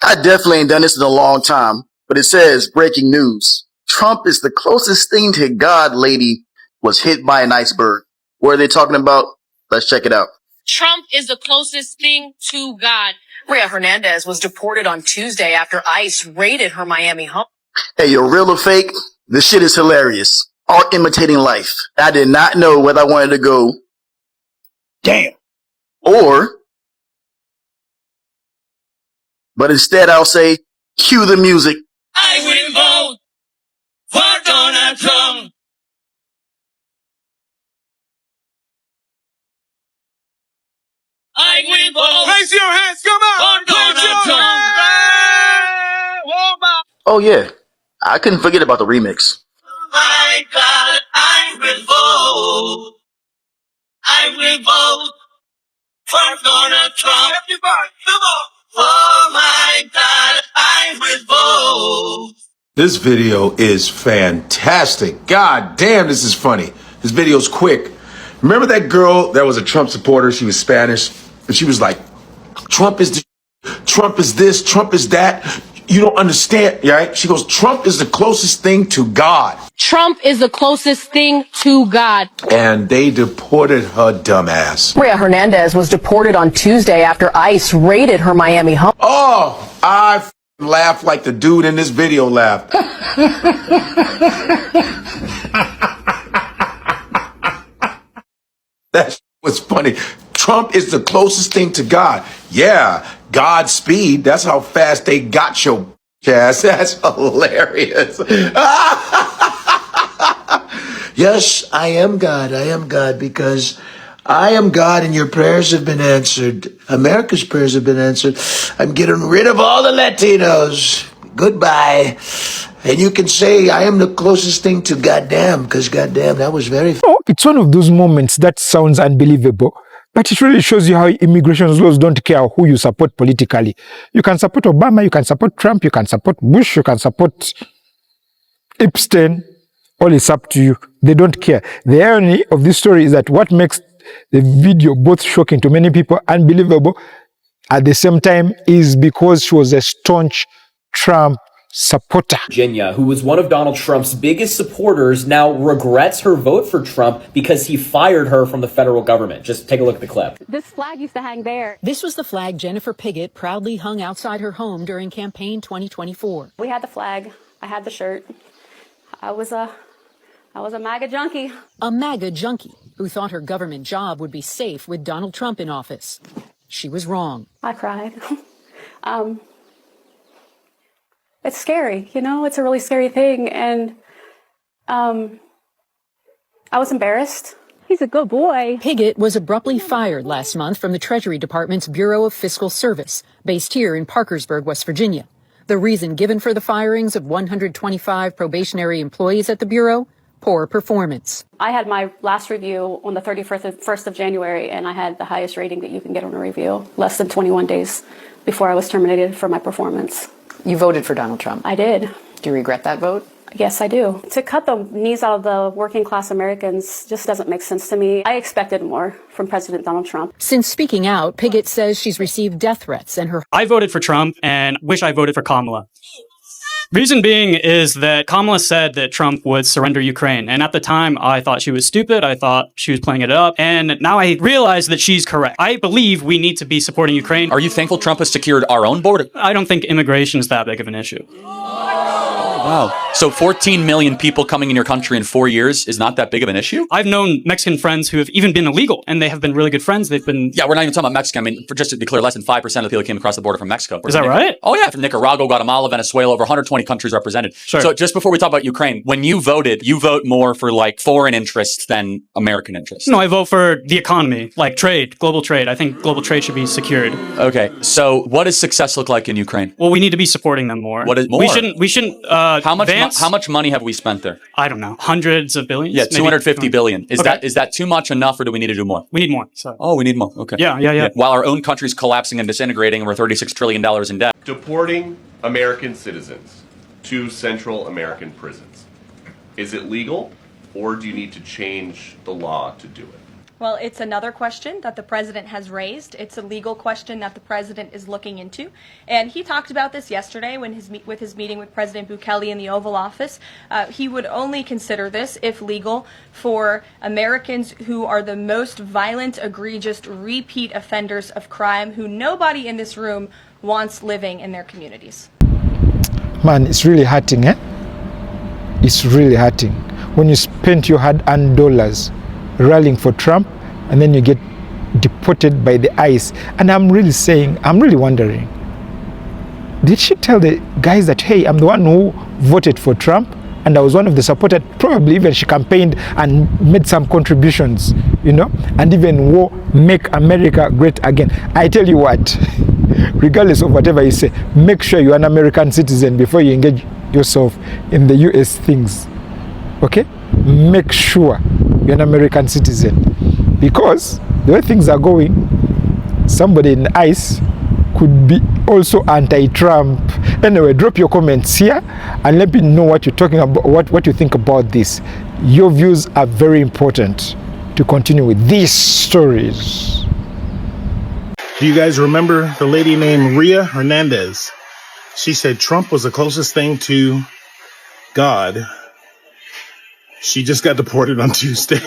I definitely ain't done this in a long time, but it says breaking news. Trump is the closest thing to God lady was hit by an iceberg. What are they talking about? Let's check it out. Trump is the closest thing to God. Rhea Hernandez was deported on Tuesday after ICE raided her Miami home. Hey, you're real or fake? This shit is hilarious. Art imitating life. I did not know whether I wanted to go, damn, or, but instead I'll say, cue the music. I will vote for Donald Trump. I will vote. Raise your hands, come on! For Donald Trump. Oh yeah, I couldn't forget about the remix. My God, I will vote. I will vote for Donald Trump. Everybody, come on! Oh my God, I will vote. This video is fantastic. God damn, this is funny. This video's quick. Remember that girl that was a Trump supporter? She was Spanish. And she was like, Trump is Trump is this, Trump is that. You don't understand, right? She goes, Trump is the closest thing to God. Trump is the closest thing to God. And they deported her dumbass. Rhea Hernandez was deported on Tuesday after ICE raided her Miami home. Oh, I laughed like the dude in this video laughed. That was funny. Trump is the closest thing to God. Yeah, Godspeed. That's how fast they got your ass. That's hilarious. Yes, I am God. I am God because I am God and your prayers have been answered. America's prayers have been answered. I'm getting rid of all the Latinos. Goodbye. And you can say I am the closest thing to goddamn, because goddamn, that was very... Oh, it's one of those moments that sounds unbelievable. But it really shows you how immigration laws don't care who you support politically. You can support Obama, you can support Trump, you can support Bush, you can support Epstein. All is up to you. They don't care. The irony of this story is that what makes the video both shocking to many people, unbelievable, at the same time, is because she was a staunch Trump supporter. Virginia, who was one of Donald Trump's biggest supporters, now regrets her vote for Trump because he fired her from the federal government. Just take a look at the clip. This flag used to hang there. This was the flag Jennifer Piggott proudly hung outside her home during campaign 2024. We had the flag. I had the shirt. I was a MAGA junkie. A MAGA junkie who thought her government job would be safe with Donald Trump in office. She was wrong. I cried. It's scary, you know, it's a really scary thing. And I was embarrassed. He's a good boy. Piggott was abruptly fired last month from the Treasury Department's Bureau of Fiscal Service, based here in Parkersburg, West Virginia. The reason given for the firings of 125 probationary employees at the Bureau? Poor performance. I had my last review on the 31st of January, and I had the highest rating that you can get on a review, less than 21 days before I was terminated for my performance. You voted for Donald Trump. I did. Do you regret that vote? Yes, I do. To cut the knees out of the working class Americans just doesn't make sense to me. I expected more from President Donald Trump. Since speaking out, Piggott says she's received death threats and her... I voted for Trump and wish I voted for Kamala. Reason being is that Kamala said that Trump would surrender Ukraine. And at the time, I thought she was stupid. I thought she was playing it up. And now I realize that she's correct. I believe we need to be supporting Ukraine. Are you thankful Trump has secured our own border? I don't think immigration is that big of an issue. Wow. So 14 million people coming in your country in 4 years is not that big of an issue? I've known Mexican friends who have even been illegal, and they have been really good friends. They've been... Yeah, we're not even talking about Mexican. I mean, just to be clear, less than 5% of the people who came across the border from Mexico. Is that right? Oh, yeah. From Nicaragua, Guatemala, Venezuela, over 120 countries represented. Sure. So just before we talk about Ukraine, when you voted, you vote more for like foreign interests than American interests. No, I vote for the economy, like trade, global trade. I think global trade should be secured. Okay. So what does success look like in Ukraine? Well, we need to be supporting them more. What is more? We shouldn't how much money have we spent there? I don't know. Hundreds of billions? Yeah, 250 billion. Is Okay. that too much enough, or do we need to do more? We need more. So. Oh, we need more. Okay. Yeah. While our own country's collapsing and disintegrating, and we're $36 trillion in debt. Deporting American citizens to Central American prisons. Is it legal, or do you need to change the law to do it? Well, it's another question that the president has raised. It's a legal question that the president is looking into. And he talked about this yesterday when with his meeting with President Bukele in the Oval Office. He would only consider this, if legal, for Americans who are the most violent, egregious, repeat offenders of crime who nobody in this room wants living in their communities. Man, it's really hurting, eh? It's really hurting. When you spend your hard-earned dollars rallying for Trump, and then you get deported by the ICE. And I'm really wondering, did she tell the guys that, hey, I'm the one who voted for Trump, and I was one of the supporters? Probably even she campaigned and made some contributions, and even wore Make America Great Again. I tell you what, regardless of whatever you say, make sure you're an American citizen before you engage yourself in the US things. Okay? Make sure you're an American citizen, because the way things are going, somebody in ICE could be also anti-Trump. Anyway, drop your comments here and let me know what you're talking about, what you think about this. Your views are very important to continue with these stories. Do you guys remember the lady named Ria Hernandez? She said Trump was the closest thing to God. She just got deported on Tuesday.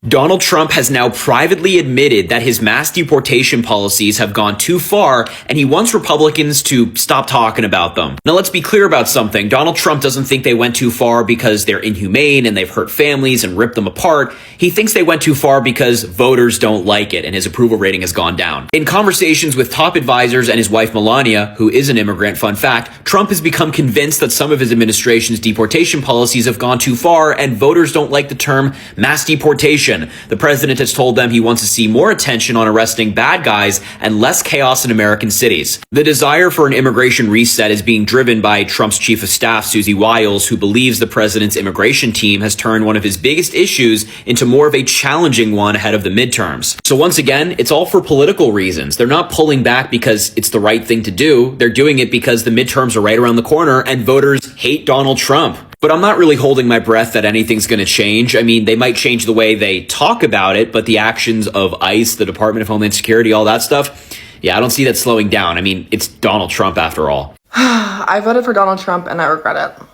Donald Trump has now privately admitted that his mass deportation policies have gone too far, and he wants Republicans to stop talking about them. Now, let's be clear about something. Donald Trump doesn't think they went too far because they're inhumane and they've hurt families and ripped them apart. He thinks they went too far because voters don't like it and his approval rating has gone down. In conversations with top advisors and his wife Melania, who is an immigrant, fun fact, Trump has become convinced that some of his administration's deportation policies have gone too far, and voters don't like the term mass deportation. The president has told them he wants to see more attention on arresting bad guys and less chaos in American cities. The desire for an immigration reset is being driven by Trump's chief of staff, Susie Wiles, who believes the president's immigration team has turned one of his biggest issues into more of a challenging one ahead of the midterms. So once again, it's all for political reasons. They're not pulling back because it's the right thing to do. They're doing it because the midterms are right around the corner and voters hate Donald Trump. But I'm not really holding my breath that anything's going to change. I mean, they might change the way they talk about it, but the actions of ICE, the Department of Homeland Security, all that stuff, yeah, I don't see that slowing down. I mean, it's Donald Trump after all. I voted for Donald Trump and I regret it.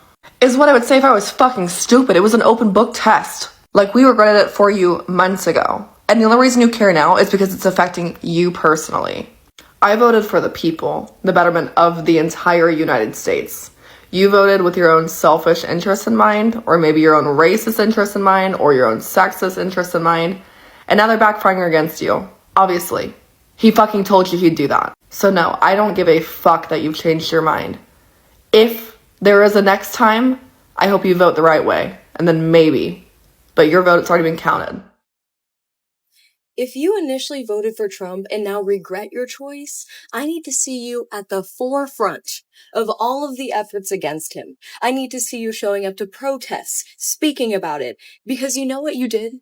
Is what I would say if I was fucking stupid. It was an open book test. Like, we regretted it for you months ago. And the only reason you care now is because it's affecting you personally. I voted for the people, the betterment of the entire United States. You voted with your own selfish interests in mind, or maybe your own racist interests in mind, or your own sexist interests in mind, and now they're backfiring against you. Obviously. He fucking told you he'd do that. So no, I don't give a fuck that you've changed your mind. If there is a next time, I hope you vote the right way, and then maybe. But your vote's already been counted. If you initially voted for Trump and now regret your choice, I need to see you at the forefront of all of the efforts against him. I need to see you showing up to protests, speaking about it, because you know what you did?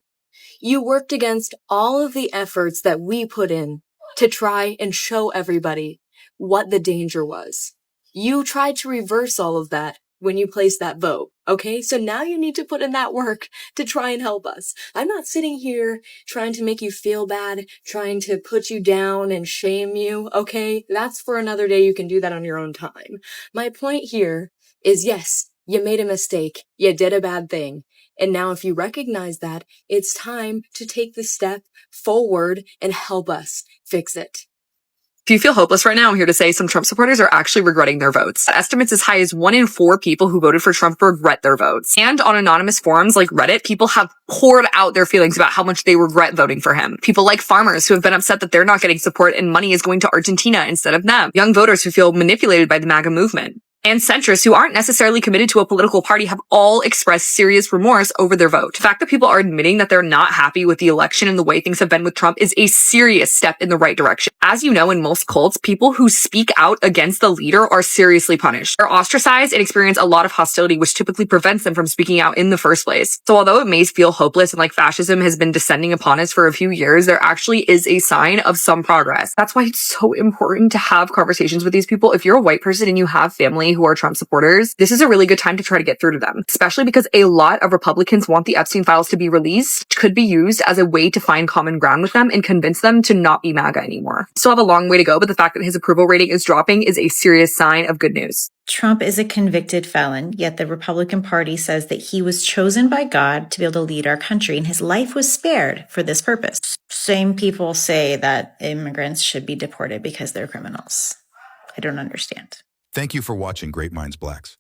You worked against all of the efforts that we put in to try and show everybody what the danger was. You tried to reverse all of that when you placed that vote, okay? So now you need to put in that work to try and help us. I'm not sitting here trying to make you feel bad, trying to put you down and shame you, okay? That's for another day. You can do that on your own time. My point here is, yes, you made a mistake. You did a bad thing. And now if you recognize that, it's time to take the step forward and help us fix it. If you feel hopeless right now, I'm here to say some Trump supporters are actually regretting their votes. Estimates as high as 1 in 4 people who voted for Trump regret their votes. And on anonymous forums like Reddit, people have poured out their feelings about how much they regret voting for him. People like farmers who have been upset that they're not getting support and money is going to Argentina instead of them. Young voters who feel manipulated by the MAGA movement. And centrists who aren't necessarily committed to a political party have all expressed serious remorse over their vote. The fact that people are admitting that they're not happy with the election and the way things have been with Trump is a serious step in the right direction. As you know, in most cults, people who speak out against the leader are seriously punished. They're ostracized and experience a lot of hostility, which typically prevents them from speaking out in the first place. So although it may feel hopeless and like fascism has been descending upon us for a few years, there actually is a sign of some progress. That's why it's so important to have conversations with these people. If you're a white person and you have family family who are Trump supporters, this is a really good time to try to get through to them, especially because a lot of Republicans want the Epstein files to be released, which could be used as a way to find common ground with them and convince them to not be MAGA anymore. Still have a long way to go, but the fact that his approval rating is dropping is a serious sign of good news. Trump is a convicted felon, yet the Republican Party says that he was chosen by God to be able to lead our country, and his life was spared for this purpose. Same people say that immigrants should be deported because they're criminals. I don't understand. Thank you for watching Great Minds Blacks.